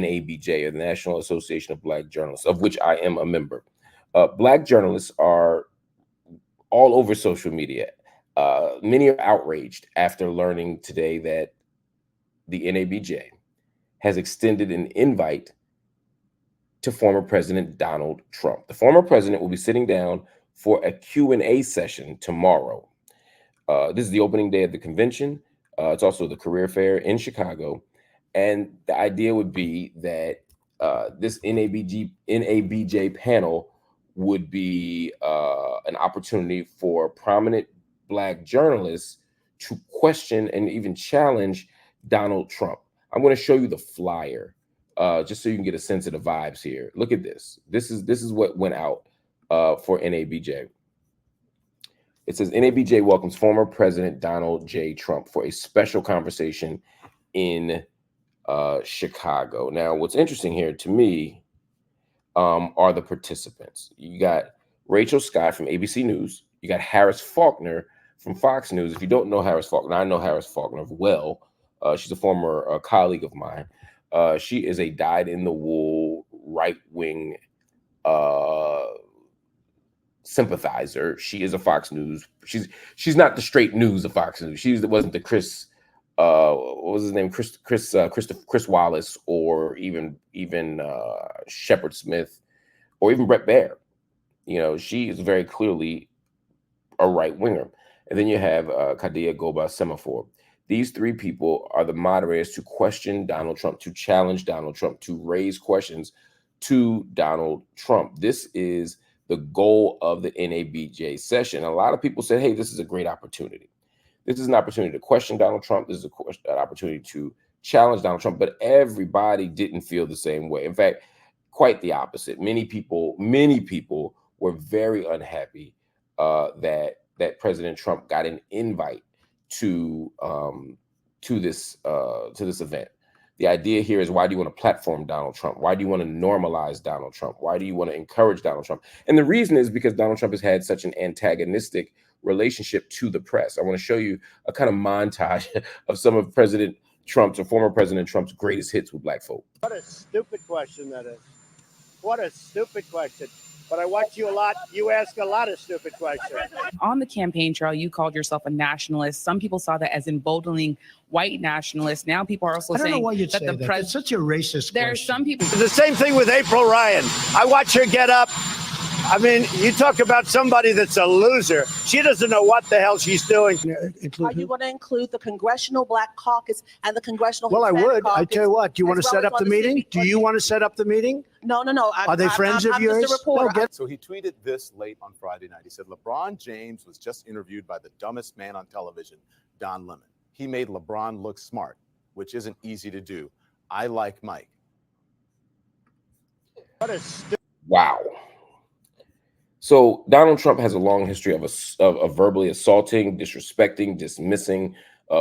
NABJ, or the National Association of Black Journalists, of which I am a member. Black journalists are all over social media. Many are outraged after learning today that the NABJ has extended an invite to former President Donald Trump. The former president will be sitting down for a Q&A session tomorrow. This is the opening day of the convention. It's also the career fair in Chicago. And the idea would be that this NABJ panel would be an opportunity for prominent Black journalists to question and even challenge Donald Trump. I'm going to show you the flyer just so you can get a sense of the vibes here. Look at this. This is what went out for NABJ. It says NABJ welcomes former President Donald J. Trump for a special conversation in Chicago. Now, what's interesting here to me are the participants. You got Rachel Scott from ABC News. You got Harris Faulkner from Fox News. If you don't know Harris Faulkner, I know Harris Faulkner well. She's a former colleague of mine. She is a dyed-in-the-wool right-wing sympathizer. She is a Fox News. She's not the straight news of Fox News. She wasn't the Chris what was his name? Chris Wallace, or even Shepard Smith, or even Brett Baer. You know, she is very clearly a right winger. And then you have Kadia Goba Semaphore. These three people are the moderators to question Donald Trump, to challenge Donald Trump, to raise questions to Donald Trump. This is the goal of the NABJ session. A lot of people said, hey, this is a great opportunity. This is an opportunity to question Donald Trump. This is an opportunity to challenge Donald Trump, but everybody didn't feel the same way. In fact, quite the opposite. Many people were very unhappy that President Trump got an invite to this event. The idea here is, why do you want to platform Donald Trump? Why do you want to normalize Donald Trump? Why do you want to encourage Donald Trump? And the reason is because Donald Trump has had such an antagonistic relationship to the press. I want to show you a kind of montage of some of President Trump's, or former President Trump's, greatest hits with Black folk. What a stupid question that is. What a stupid question. But I watch you a lot. You ask a lot of stupid questions. On the campaign trail, you called yourself a nationalist. Some people saw that as emboldening white nationalists. Now people are also saying that the president. It's such a racist There are question. some people. It's the same thing with April Ryan. I watch her get up. I mean, you talk about somebody that's a loser. She doesn't know what the hell she's doing. Are you going to include the Congressional Black Caucus and the Congressional Well, Hispanic I would. Caucus? I tell you what. Do you want to as well set as up the on meeting? city- Do you want to set up the meeting? No. Are they friends of I'm yours? just a reporter. No, So he tweeted this late on Friday night. He said, LeBron James was just interviewed by the dumbest man on television, Don Lemon. He made LeBron look smart, which isn't easy to do. I like Mike. What a stupid. Wow. So Donald Trump has a long history of verbally assaulting, disrespecting, dismissing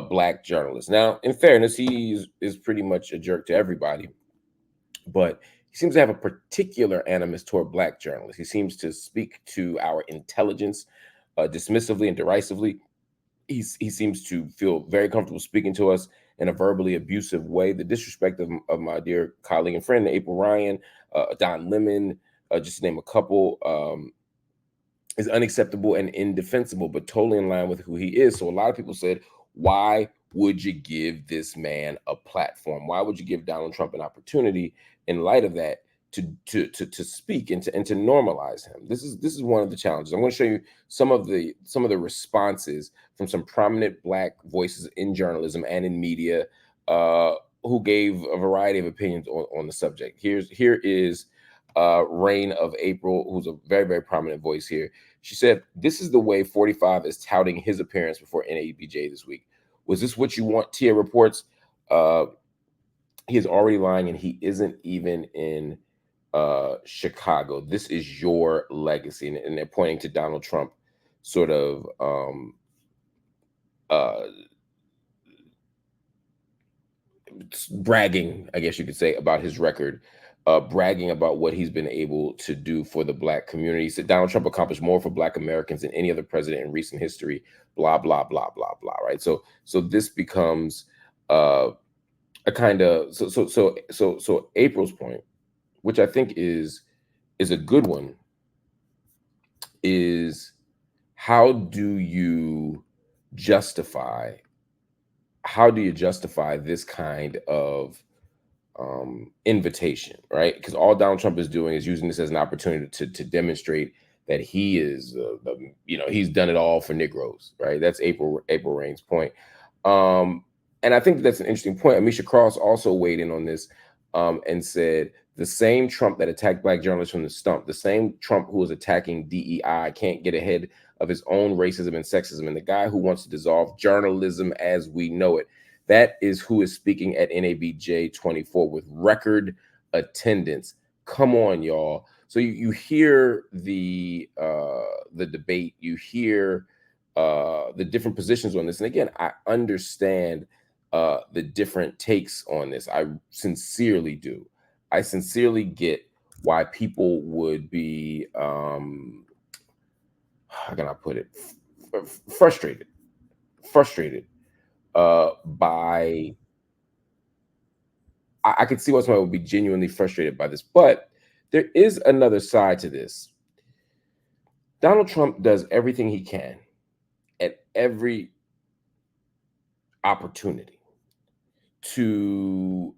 Black journalists. Now, in fairness, he is pretty much a jerk to everybody, but he seems to have a particular animus toward Black journalists. He seems to speak to our intelligence dismissively and derisively. He seems to feel very comfortable speaking to us in a verbally abusive way. The disrespect of my dear colleague and friend, April Ryan, Don Lemon, just to name a couple, is unacceptable and indefensible, but totally in line with who he is. So a lot of people said, why would you give this man a platform? Why would you give Donald Trump an opportunity in light of that to speak and to normalize him? This is one of the challenges. I'm going to show you some of the responses from some prominent Black voices in journalism and in media who gave a variety of opinions on the subject. Here is Reign of April, who's a very, very prominent voice here. She said, this is the way 45 is touting his appearance before NABJ this week. Was this what you want? Tia reports he is already lying, and he isn't even in Chicago. This is your legacy. And they're pointing to Donald Trump sort of bragging, I guess you could say, about his record. Bragging about what he's been able to do for the Black community. He said Donald Trump accomplished more for Black Americans than any other president in recent history, blah, blah, blah, blah, blah, right? So this becomes a kind of so April's point, which I think is a good one, is how do you justify this kind of invitation, right? Because all Donald Trump is doing is using this as an opportunity to demonstrate that he is, he's done it all for Negroes, right? That's April Reign's point. And I think that's an interesting point. Amisha Cross also weighed in on this and said the same Trump that attacked Black journalists from the stump, the same Trump who was attacking DEI can't get ahead of his own racism and sexism. And the guy who wants to dissolve journalism as we know it, that is who is speaking at NABJ 24 with record attendance. Come on, y'all. So you hear the debate, you hear the different positions on this. And again, I understand the different takes on this. I sincerely do. I sincerely get why people would be, how can I put it, frustrated by, I could see why somebody would be genuinely frustrated by this, but there is another side to this. Donald Trump does everything he can at every opportunity to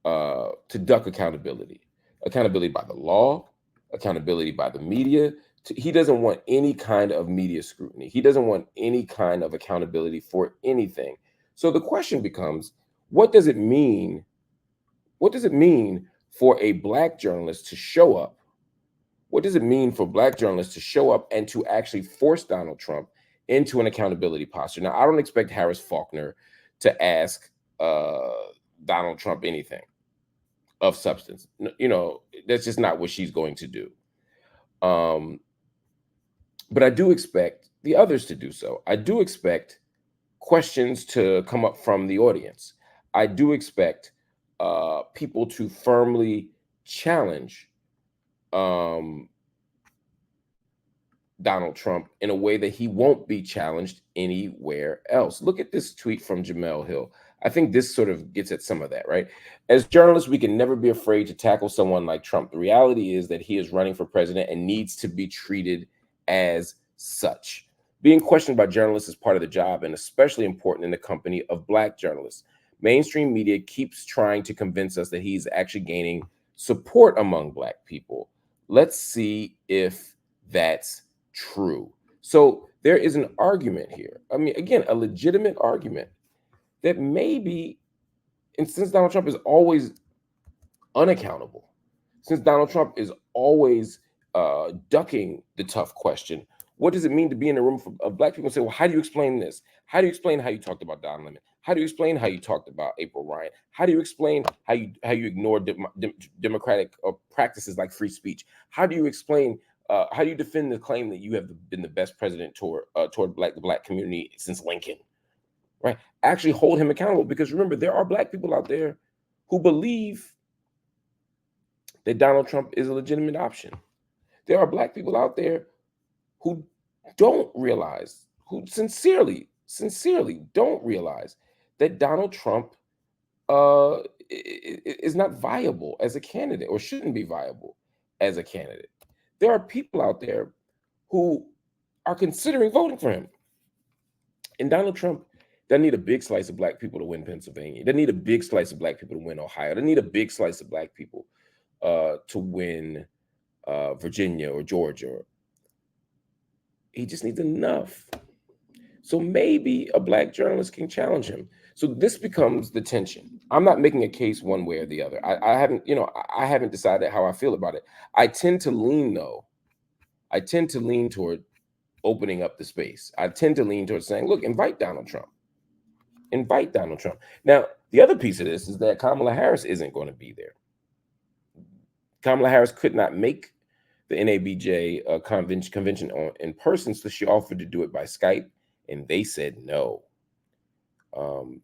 duck accountability by the law, accountability by the media. He doesn't want any kind of media scrutiny. He doesn't want any kind of accountability for anything. So the question becomes, what does it mean? What does it mean for a Black journalist to show up? What does it mean for Black journalists to show up and to actually force Donald Trump into an accountability posture? Now, I don't expect Harris Faulkner to ask Donald Trump anything of substance. That's just not what she's going to do. But I do expect the others to do so. I do expect questions to come up from the audience. I do expect people to firmly challenge Donald Trump in a way that he won't be challenged anywhere else. Look at this tweet from Jamel Hill. I think this sort of gets at some of that, right? As journalists, we can never be afraid to tackle someone like Trump. The reality is that he is running for president and needs to be treated as such. Being questioned by journalists is part of the job and especially important in the company of Black journalists. Mainstream media keeps trying to convince us that he's actually gaining support among Black people. Let's see if that's true. So there is an argument here. I mean, again, a legitimate argument that maybe, and since Donald Trump is always unaccountable, since Donald Trump is always ducking the tough question, what does it mean to be in a room of Black people and say, well, how do you explain this? How do you explain how you talked about Don Lemon? How do you explain how you talked about April Ryan? How do you explain how you ignore democratic practices like free speech? How do you explain, how do you defend the claim that you have been the best president toward the Black community since Lincoln? Right? Actually hold him accountable, because remember, there are Black people out there who believe that Donald Trump is a legitimate option. There are Black people out there who don't realize, who sincerely don't realize that Donald Trump is not viable as a candidate, or shouldn't be viable as a candidate. There are people out there who are considering voting for him. And Donald Trump doesn't need a big slice of Black people to win Pennsylvania. He doesn't need a big slice of Black people to win Ohio. He doesn't need a big slice of Black people to win Virginia or Georgia. He just needs enough. So maybe a Black journalist can challenge him. So this becomes the tension. I'm not making a case one way or the other. I haven't decided how I feel about it. I tend to lean toward opening up the space. I tend to lean towards saying, look, invite Donald Trump. Invite Donald Trump. Now, the other piece of this is that Kamala Harris isn't going to be there. Kamala Harris could not make the NABJ convention in person, so she offered to do it by Skype, and they said no. I'm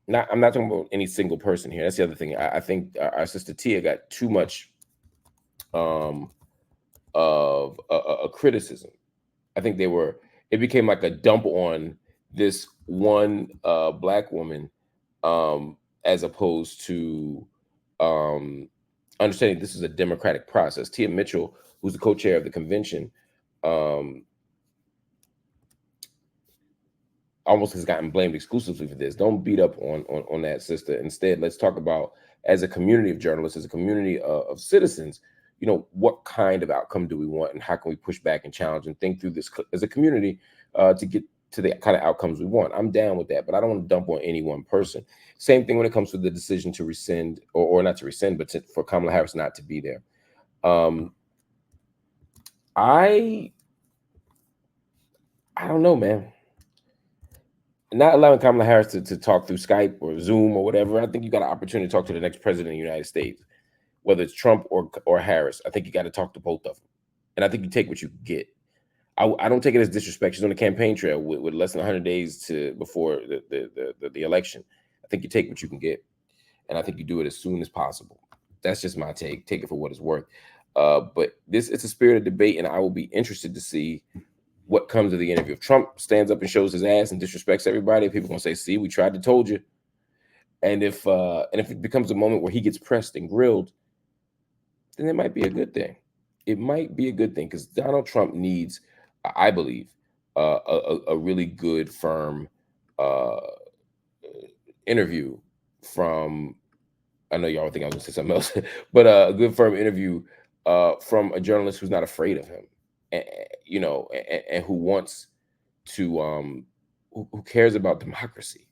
not talking about any single person here. That's the other thing. I think our sister Tia got too much of a criticism. I think it became like a dump on this one Black woman as opposed to understanding this is a democratic process. Tia Mitchell, who's the co-chair of the convention, almost has gotten blamed exclusively for this. Don't beat up on that, sister. Instead, let's talk about, as a community of journalists, as a community of citizens, you know, what kind of outcome do we want, and how can we push back and challenge and think through this as a community to get to the kind of outcomes we want. I'm down with that, but I don't want to dump on any one person. Same thing when it comes to the decision to rescind, or not to rescind, but for Kamala Harris not to be there. I don't know, man. Not allowing Kamala Harris to talk through Skype or Zoom or whatever. I think you got an opportunity to talk to the next president of the United States, whether it's Trump or Harris. I think you got to talk to both of them, and I think you take what you get. I don't take it as disrespect. She's on the campaign trail with less than 100 days before the election. I think you take what you can get, and I think you do it as soon as possible. That's just my take. Take it for what it's worth. But it's a spirited debate, and I will be interested to see what comes of the interview. If Trump stands up and shows his ass and disrespects everybody, people are gonna say, "See, we tried to told you." And if it becomes a moment where he gets pressed and grilled, then it might be a good thing. It might be a good thing, because Donald Trump needs, I believe, a really good, firm interview from, I know y'all think I was gonna say something else, but a good, firm interview from a journalist who's not afraid of him, you know, and who wants to, who cares about democracy.